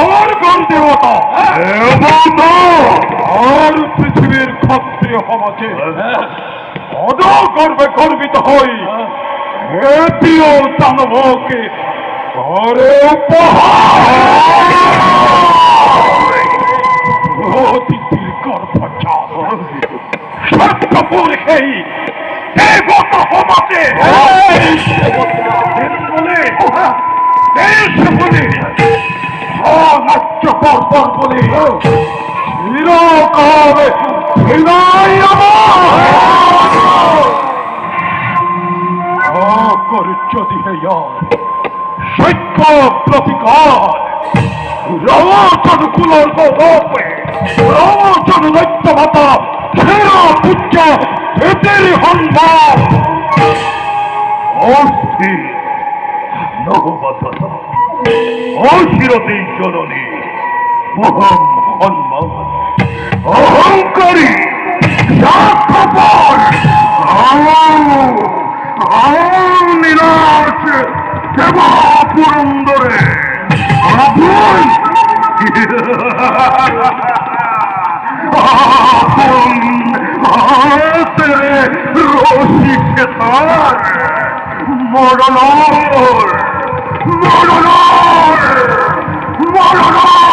আমার কোন দেবতা আর পৃথিবীর ক্ষত্রিয় সমাজে অদ করবে গর্বিত হই প্রিয় দানবকে ঘরে অতিথির গর্ভচাপ সত্যপুর সেই দেবতা সমাজে বলে বলে নাট্য পর্বর বলে চিরকালে যদি সৈক্য প্রতিকার রমচন কুলর গোপে রমচন দৈত্যমাতা সেরা পূজ্য এদের হন্মান অস্থির নববধনা অশিরতি জননী মহম হন্মান অহংকারী নিরাশ সেবা পুরন্দরে রসিকে তার মরণর মরণর মরণর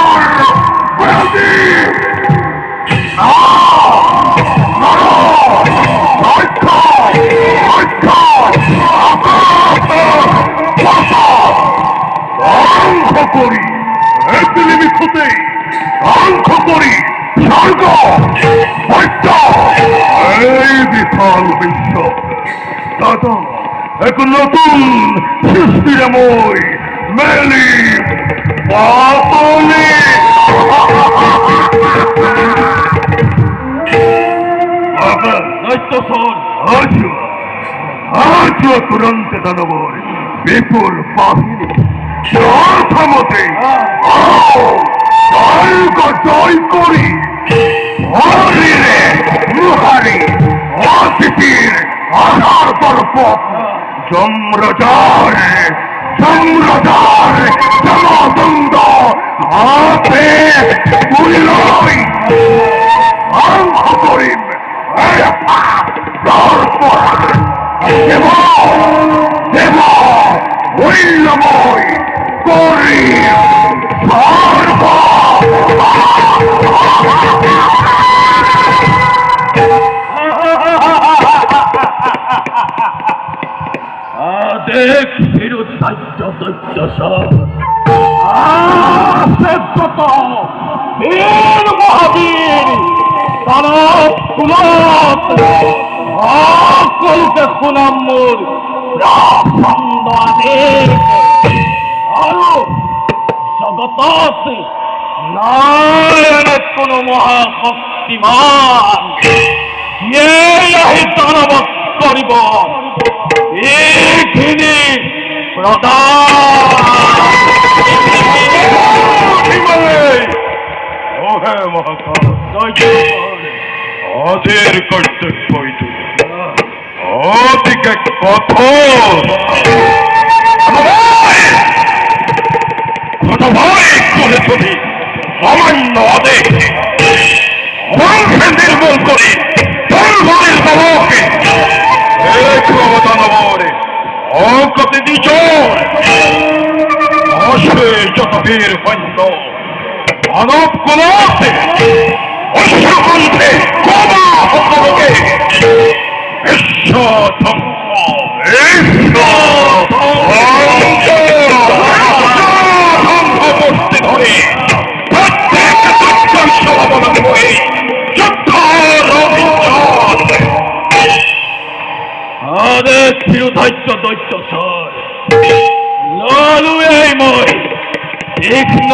ধ্বংস করি পৃথিবী হতে ধ্বংস করি স্বর্গ এই বিশাল বিশ্ব দাদা এক নতুন সৃষ্টিরময় মেলি পাতলি তুরন্ত দানবর বিপুল বাহিনী ক্ষমতে জয় করি মুহারি অতিথির আধার পর্ব সম্রাজার জনদন্দ হাতে পুরিলই অঙ্ক করিম দেব দেব মূল্যময় করি সর্ব দেখ ফিরুত দায়িত্ব দৈত্য বীর মহাবীর তারক কুলত অকুলকে সুনাম্মুর ছন্দ আদেশ আৰু জগতত নারায়ণের কোন মহাশক্তিমান এই আহি দানবক কৰিব এইখিনি অধীর কর্তব্য অধিকে কঠোর করে প্রতি অমান্য আদেশ অমানকে নির্মূল করে দুর্বলের দমকে দানবরে অকতে দ্বিজোর অশেষ যত বীর সৈন্য মানব কুলতে অশ্বকণ্ঠে ক্ষমা হতলোকে বিশ্ব ধ্বংস ধ্বংসমূর্তি ধরে প্রত্যেক দুর্দর্শ অবলম্বনে যুদ্ধের অভিযান আদেশ চিরধৈর্য দৈত্য স্যার লালু এই মই তীক্ষ্ণ